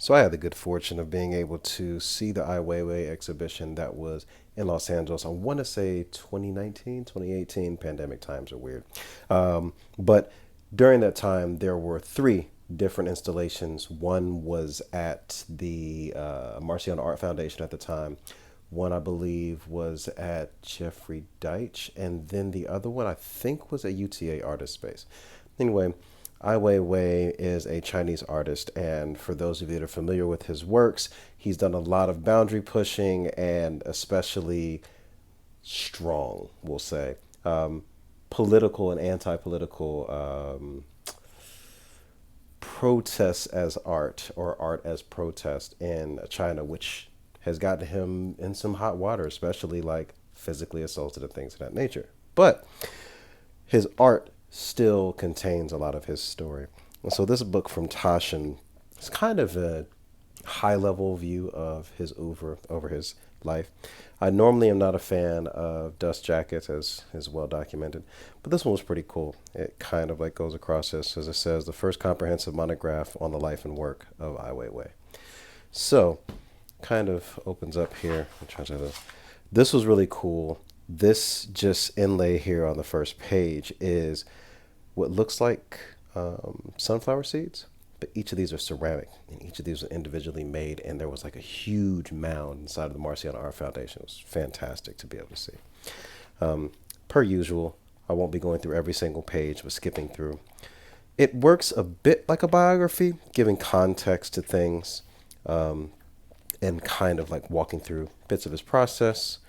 So I had the good fortune of being able to see the Ai Weiwei exhibition that was in Los Angeles. I want to say 2019, 2018. Pandemic times are weird. But during that time, there were three different installations. One was at the Marcion Art Foundation at the time. One, I believe, was at Jeffrey Deitch. And then the other one, I think, was at UTA Artist Space. Anyway, Ai Weiwei is a Chinese artist, and for those of you that are familiar with his works, he's done a lot of boundary pushing and especially strong, we'll say, political and anti-political protests as art or art as protest in China, which has gotten him in some hot water, especially like physically assaulted and things of that nature. But his art still contains a lot of his story. And so this book from Taschen is kind of a high level view of his oeuvre over his life. I normally am not a fan of dust jackets, as is well documented, but this one was pretty cool. It kind of like goes across this, as it says, the first comprehensive monograph on the life and work of Ai Weiwei. So, kind of opens up here. This was really cool. This just inlay here on the first page is what looks like sunflower seeds, but each of these are ceramic, and each of these are individually made, and there was like a huge mound inside of the Burntsienna Art Foundation. It was fantastic to be able to see. Per usual, I won't be going through every single page, but skipping through. It works a bit like a biography, giving context to things, and kind of like walking through bits of his process,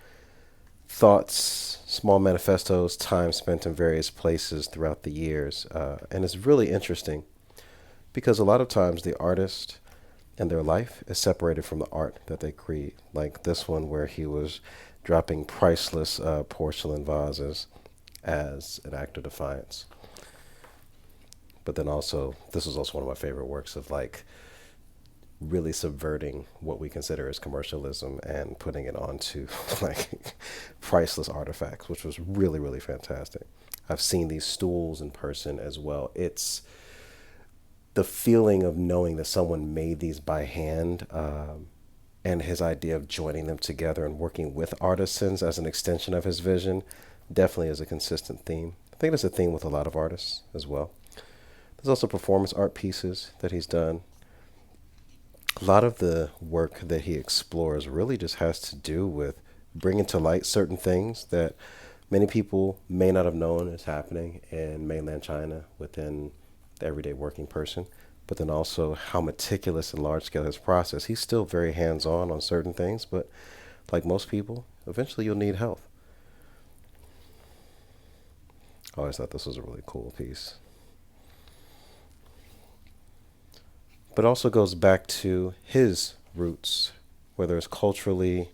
thoughts, small manifestos, time spent in various places throughout the years. And it's really interesting because a lot of times the artist and their life is separated from the art that they create. Like this one where he was dropping priceless porcelain vases as an act of defiance. But then also, this is also one of my favorite works of like really subverting what we consider as commercialism and putting it onto like priceless artifacts, which was really, really fantastic. I've seen these stools in person as well. It's the feeling of knowing that someone made these by hand, and his idea of joining them together and working with artisans as an extension of his vision definitely is a consistent theme. I think it's a theme with a lot of artists as well. There's also performance art pieces that he's done. A lot of the work that he explores really just has to do with bringing to light certain things that many people may not have known is happening in mainland China within the everyday working person, but then also how meticulous and large scale his process. He's still very hands-on on certain things, but like most people, eventually you'll need help. I always thought this was a really cool piece. But also goes back to his roots, whether it's culturally,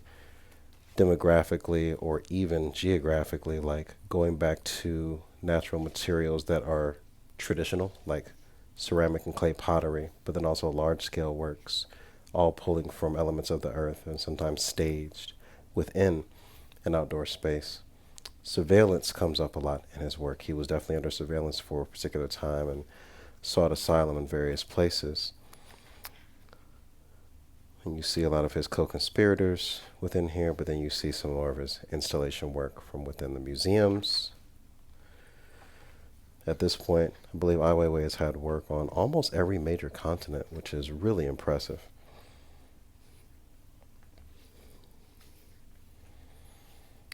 demographically, or even geographically, like going back to natural materials that are traditional, like ceramic and clay pottery, but then also large-scale works, all pulling from elements of the earth and sometimes staged within an outdoor space. Surveillance comes up a lot in his work. He was definitely under surveillance for a particular time and sought asylum in various places. And you see a lot of his co-conspirators within here, but then you see some more of his installation work from within the museums. At this point, I believe Ai Weiwei has had work on almost every major continent, which is really impressive.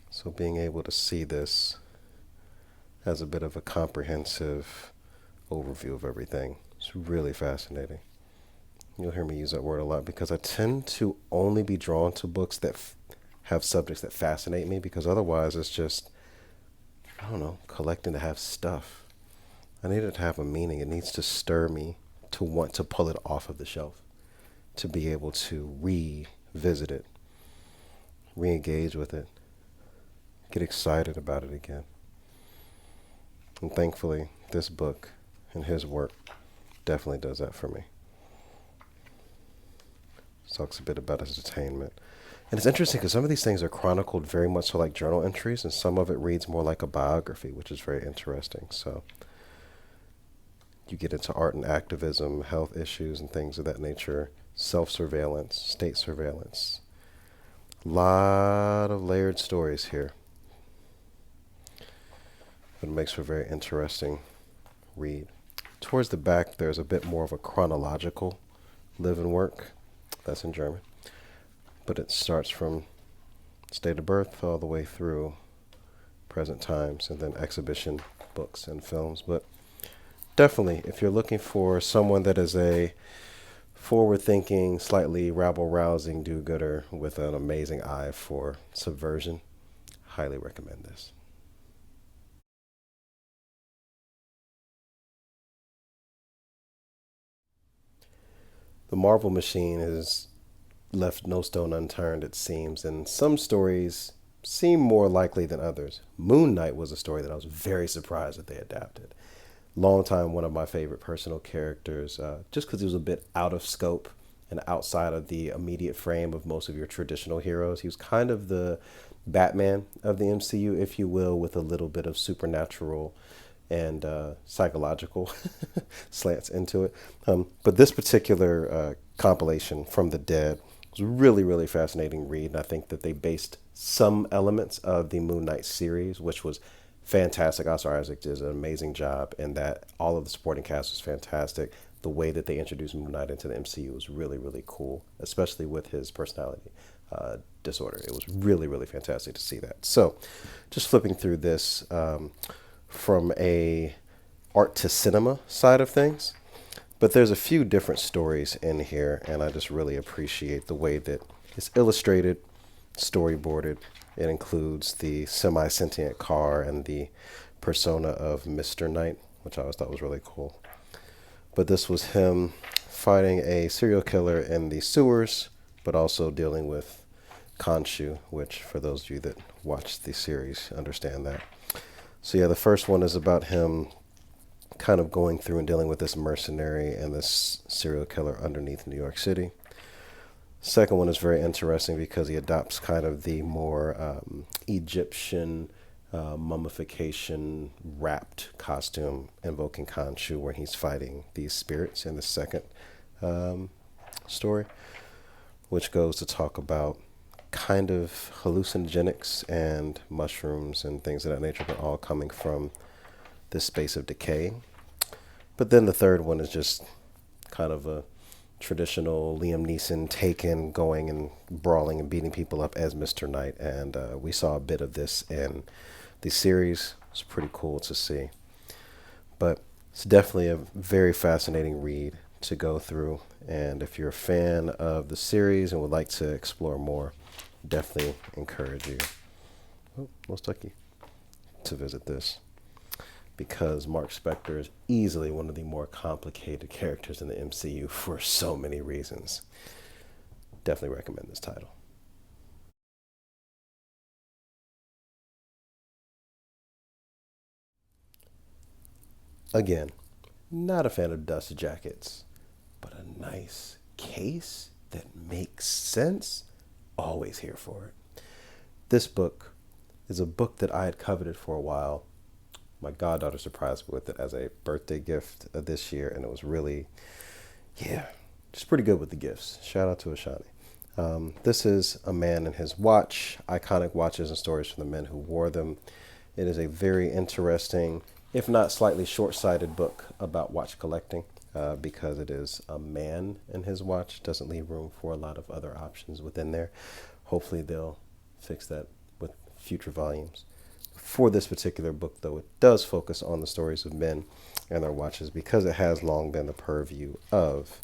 So being able to see this as a bit of a comprehensive overview of everything is really fascinating. You'll hear me use that word a lot because I tend to only be drawn to books that have subjects that fascinate me, because otherwise it's just, I don't know, collecting to have stuff. I need it to have a meaning. It needs to stir me to want to pull it off of the shelf, to be able to revisit it, re-engage with it, get excited about it again. And thankfully, this book and his work definitely does that for me. Talks a bit about his attainment. And it's interesting because some of these things are chronicled very much so like journal entries, and some of it reads more like a biography, which is very interesting. So you get into art and activism, health issues, and things of that nature self-surveillance, state surveillance. Lot of layered stories here. It makes for a very interesting read. Towards the back, there's a bit more of a chronological live and work. That's in German. But it starts from state of birth all the way through present times, and then exhibition books and films. But definitely, if you're looking for someone that is a forward-thinking, slightly rabble-rousing do-gooder with an amazing eye for subversion, highly recommend this. The Marvel machine has left no stone unturned, it seems, and some stories seem more likely than others. Moon Knight was a story that I was very surprised that they adapted. Long time one of my favorite personal characters, just because he was a bit out of scope and outside of the immediate frame of most of your traditional heroes. He was kind of the Batman of the MCU, if you will, with a little bit of supernatural and psychological slants into it. But this particular compilation, From the Dead, was a really, really fascinating read. And I think that they based some elements of the Moon Knight series, which was fantastic. Oscar Isaac did an amazing job, and that all of the supporting cast was fantastic. The way that they introduced Moon Knight into the MCU was really, really cool, especially with his personality disorder. It was really, really fantastic to see that. So just flipping through this from a art to cinema side of things, but there's a few different stories in here, and I just really appreciate the way that it's illustrated, storyboarded. It includes the semi-sentient car and the persona of Mr. Knight, which I always thought was really cool. But this was him fighting a serial killer in the sewers, but also dealing with Khonshu, which for those of you that watched the series understand that. So yeah, the first one is about him kind of going through and dealing with this mercenary and this serial killer underneath New York City. Second one is very interesting because he adopts kind of the more Egyptian mummification wrapped costume invoking Khonshu, where he's fighting these spirits in the second story, which goes to talk about kind of hallucinogenics and mushrooms and things of that nature, but all coming from this space of decay. But then the third one is just kind of a traditional Liam Neeson Taken, going and brawling and beating people up as Mr. Knight. And we saw a bit of this in the series. It's pretty cool to see. But it's definitely a very fascinating read to go through. And if you're a fan of the series and would like to explore more, definitely encourage you, most lucky, to visit this. Because Mark Spector is easily one of the more complicated characters in the MCU for so many reasons. Definitely recommend this title. Again, not a fan of dust jackets, but a nice case that makes sense, always here for it. This book is a book that I had coveted for a while. My goddaughter surprised me with it as a birthday gift this year, and it was really, just pretty good with the gifts. Shout out to Ashani. This is A Man and His Watch, iconic watches and stories from the men who wore them. It is a very interesting, if not slightly short-sighted book about watch collecting, because it is a man and his watch. Doesn't leave room for a lot of other options within there. Hopefully they'll fix that with future volumes. For this particular book, though, it does focus on the stories of men and their watches because it has long been the purview of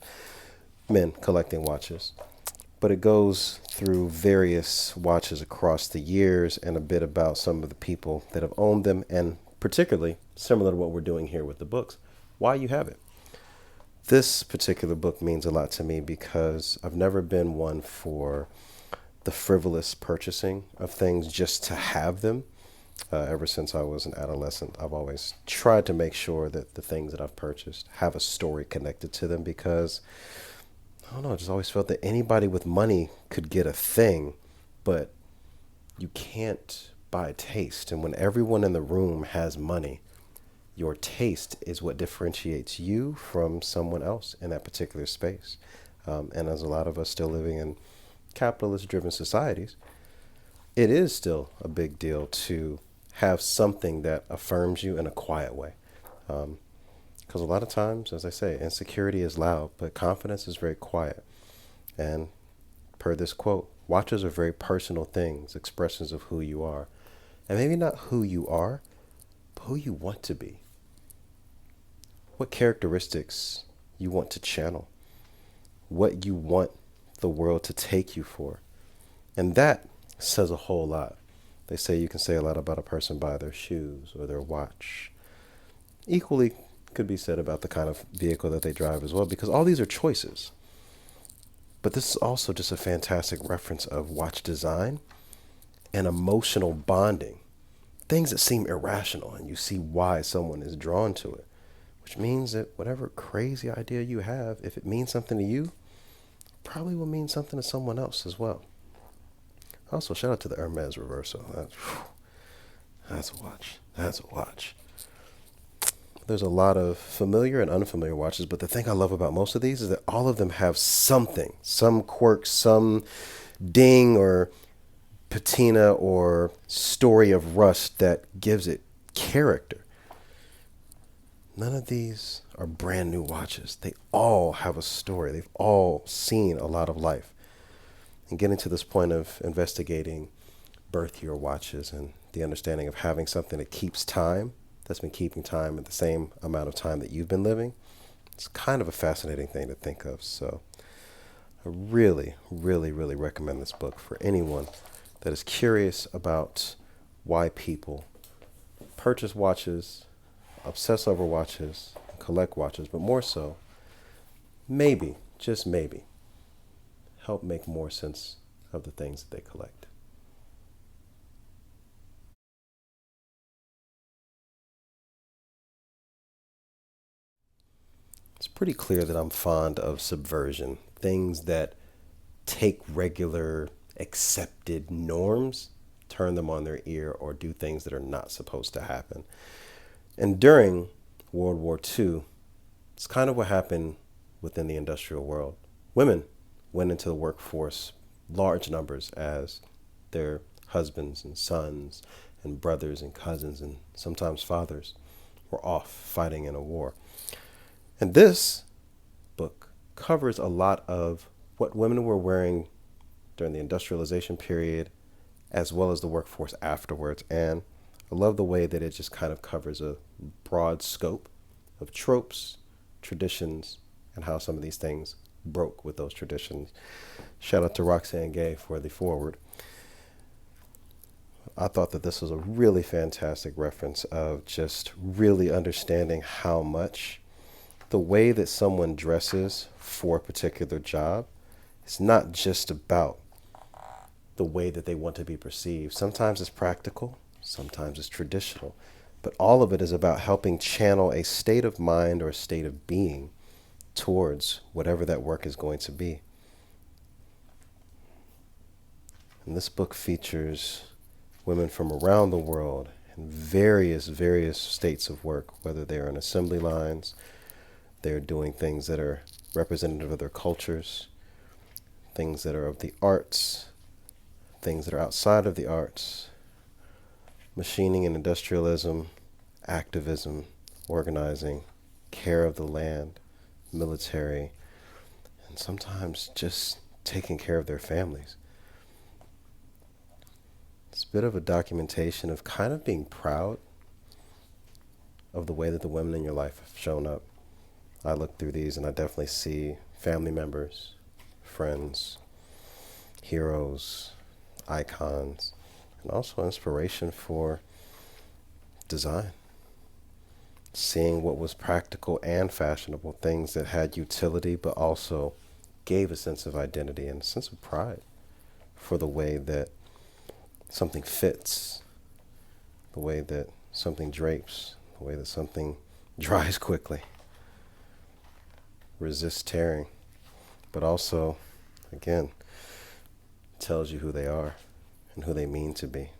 men collecting watches. But it goes through various watches across the years and a bit about some of the people that have owned them, and particularly, similar to what we're doing here with the books, why you have it. This particular book means a lot to me because I've never been one for the frivolous purchasing of things just to have them. Ever since I was an adolescent, I've always tried to make sure that the things that I've purchased have a story connected to them because, I don't know, I just always felt that anybody with money could get a thing, but you can't buy taste. And when everyone in the room has money, your taste is what differentiates you from someone else in that particular space. And as a lot of us still living in capitalist-driven societies, it is still a big deal to have something that affirms you in a quiet way. Because a lot of times, as I say, insecurity is loud, but confidence is very quiet. And per this quote, watches are very personal things, expressions of who you are. And maybe not who you are, but who you want to be. What characteristics you want to channel. What you want the world to take you for. And that says a whole lot. They say you can say a lot about a person by their shoes or their watch. Equally could be said about the kind of vehicle that they drive as well, because all these are choices. But this is also just a fantastic reference of watch design and emotional bonding. Things that seem irrational, and you see why someone is drawn to it. Which means that whatever crazy idea you have, if it means something to you, probably will mean something to someone else as well. Also, shout out to the Hermes Reverso. That's a watch. That's a watch. There's a lot of familiar and unfamiliar watches, but the thing I love about most of these is that all of them have something, some quirk, some ding or patina or story of rust that gives it character. None of these are brand new watches. They all have a story. They've all seen a lot of life. And getting to this point of investigating birth year watches and the understanding of having something that keeps time, that's been keeping time at the same amount of time that you've been living, it's kind of a fascinating thing to think of. So I really, really, really recommend this book for anyone that is curious about why people purchase watches, obsess over watches, collect watches, but more so, maybe, just maybe, help make more sense of the things that they collect. It's pretty clear that I'm fond of subversion, things that take regular accepted norms, turn them on their ear, or do things that are not supposed to happen. And during World War II, it's kind of what happened within the industrial world. Women went into the workforce large numbers as their husbands and sons and brothers and cousins and sometimes fathers were off fighting in a war. And this book covers a lot of what women were wearing during the industrialization period as well as the workforce afterwards. And I love the way that it just kind of covers a broad scope of tropes, traditions, and how some of these things broke with those traditions. Shout out to Roxane for the foreword. I thought that this was a really fantastic reference of just really understanding how much the way that someone dresses for a particular job is not just about the way that they want to be perceived. Sometimes it's practical, sometimes it's traditional, but all of it is about helping channel a state of mind or a state of being towards whatever that work is going to be. And this book features women from around the world in various states of work, whether they're in assembly lines, they're doing things that are representative of their cultures, things that are of the arts, things that are outside of the arts, machining and industrialism, activism, organizing, care of the land, military, and sometimes just taking care of their families. It's a bit of a documentation of kind of being proud of the way that the women in your life have shown up. I look through these and I definitely see family members, friends, heroes, icons, and also inspiration for design. Seeing what was practical and fashionable, things that had utility but also gave a sense of identity and a sense of pride for the way that something fits, the way that something drapes, the way that something dries quickly, resists tearing, but also, again, tells you who they are and who they mean to be.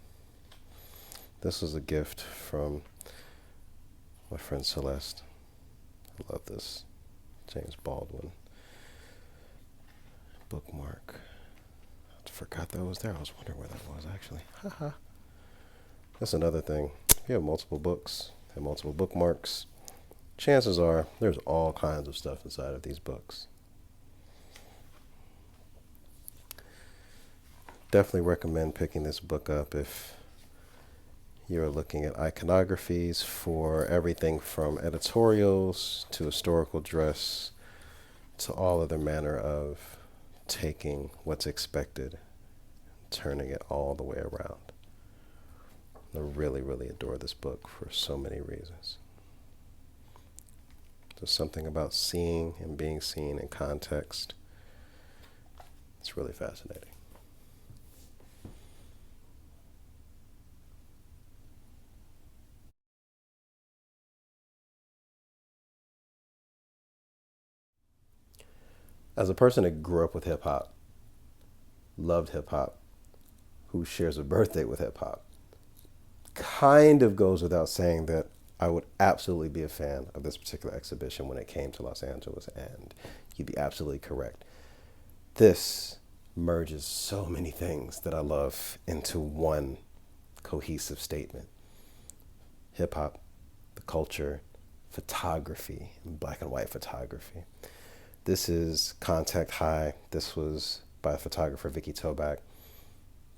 This was a gift from my friend Celeste. I love this. James Baldwin. Bookmark. I forgot that was there. I was wondering where that was actually. Haha. That's another thing. If you have multiple books and multiple bookmarks, chances are there's all kinds of stuff inside of these books. Definitely recommend picking this book up if you're looking at iconographies for everything from editorials to historical dress to all other manner of taking what's expected, turning it all the way around. I really, really adore this book for so many reasons. There's something about seeing and being seen in context. It's really fascinating. As a person that grew up with hip hop, loved hip hop, who shares a birthday with hip hop, kind of goes without saying that I would absolutely be a fan of this particular exhibition when it came to Los Angeles, and you'd be absolutely correct. This merges so many things that I love into one cohesive statement. Hip hop, the culture, photography, and black and white photography. This is Contact High. This was by photographer Vikki Tobak.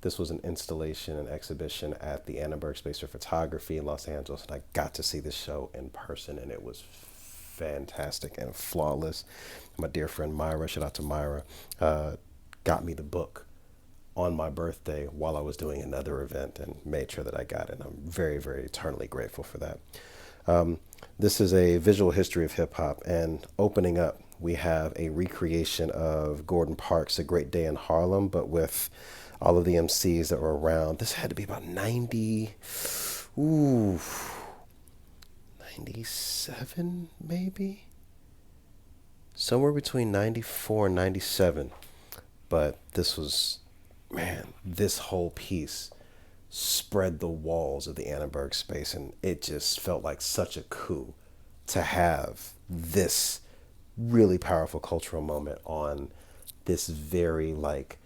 This was an installation and exhibition at the Annenberg Space for Photography in Los Angeles, and I got to see this show in person, and it was fantastic and flawless. My dear friend Myra, shout out to Myra, got me the book on my birthday while I was doing another event and made sure that I got it, and I'm very, very eternally grateful for that. This is a visual history of hip hop, and opening up, we have a recreation of Gordon Parks' A Great Day in Harlem, but with all of the MCs that were around. This had to be about 97 maybe? Somewhere between 94 and 97. But this was, man, this whole piece spread the walls of the Annenberg space, and it just felt like such a coup to have this really powerful cultural moment on this very like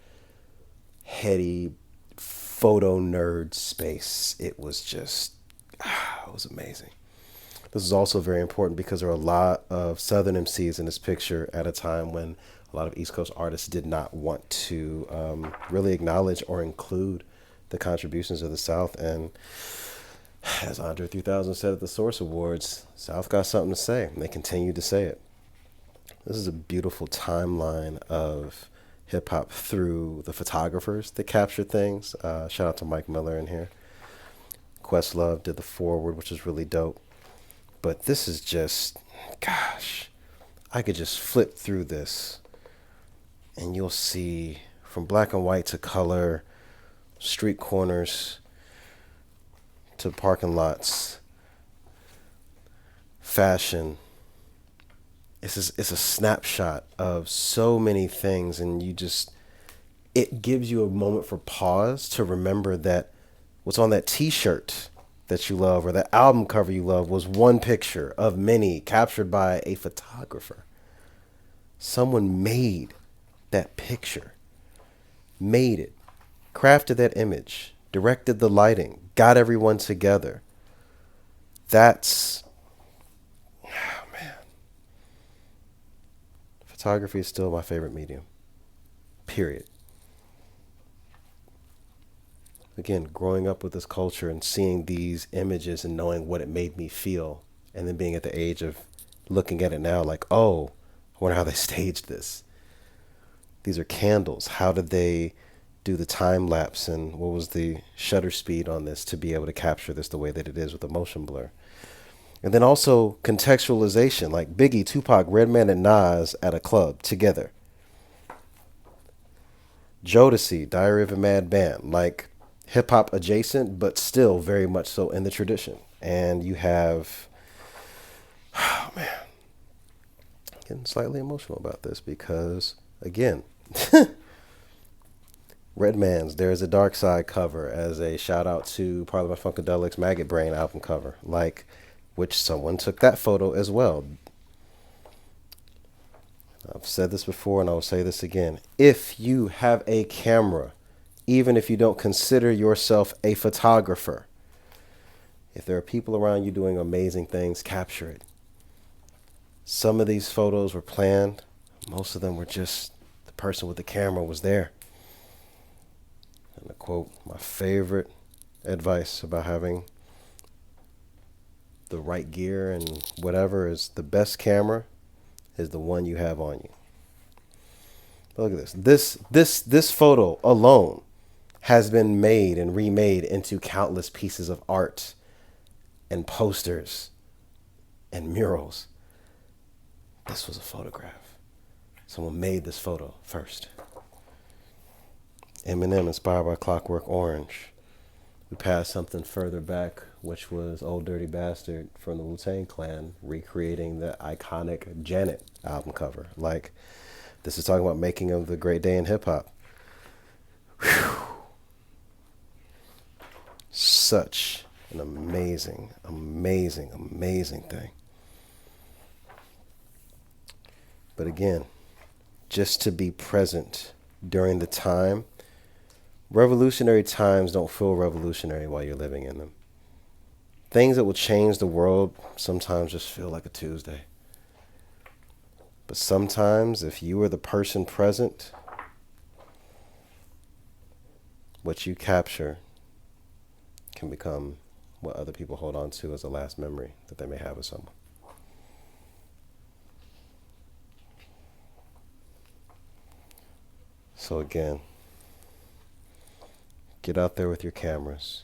heady photo nerd space. It was just, it was amazing. This is also very important because there are a lot of Southern MCs in this picture at a time when a lot of East Coast artists did not want to really acknowledge or include the contributions of the South. And as Andre 3000 said at the Source Awards, South got something to say, and they continue to say it. This is a beautiful timeline of hip hop through the photographers that captured things. Shout out to Mike Miller in here. Questlove did the forward, which is really dope. But this is just, gosh, I could just flip through this and you'll see from black and white to color, street corners to parking lots, fashion. It's a snapshot of so many things, and it gives you a moment for pause to remember that what's on that t-shirt that you love or that album cover you love was one picture of many captured by a photographer. Someone made that picture, made it, crafted that image, directed the lighting, got everyone together. That's, oh man. Photography is still my favorite medium, period. Again, growing up with this culture and seeing these images and knowing what it made me feel, and then being at the age of looking at it now like, oh, I wonder how they staged this. These are candles. How did they do the time lapse, and what was the shutter speed on this to be able to capture this the way that it is with the motion blur? And then also contextualization, like Biggie, Tupac, Redman, and Nas at a club together. Jodeci, Diary of a Mad Band, like hip hop adjacent, but still very much so in the tradition. And you have, oh man, getting slightly emotional about this because, again, Redman's There's a Dark Side cover as a shout out to Parliament Funkadelic's Maggot Brain album cover, like, which someone took that photo as well. I've said this before and I will say this again. If you have a camera, even if you don't consider yourself a photographer, if there are people around you doing amazing things, capture it. Some of these photos were planned. Most of them were just the person with the camera was there. And to quote my favorite advice about having the right gear and whatever is the best camera is the one you have on you. But look at this. This photo alone has been made and remade into countless pieces of art and posters and murals. This was a photograph. Someone made this photo first. Eminem inspired by Clockwork Orange. We passed something further back, which was Old Dirty Bastard from the Wu-Tang Clan recreating the iconic Janet album cover. Like, this is talking about making of the great day in hip hop. Such an amazing, amazing, amazing thing. But again, just to be present during the time. Revolutionary times don't feel revolutionary while you're living in them. Things that will change the world sometimes just feel like a Tuesday. But sometimes if you are the person present, what you capture can become what other people hold on to as a last memory that they may have of someone. So again, get out there with your cameras,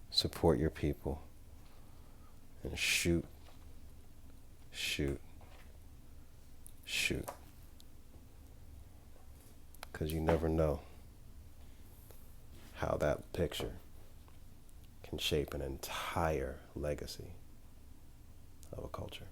support your people, and shoot, shoot, shoot. Because you never know how that picture can shape an entire legacy of a culture.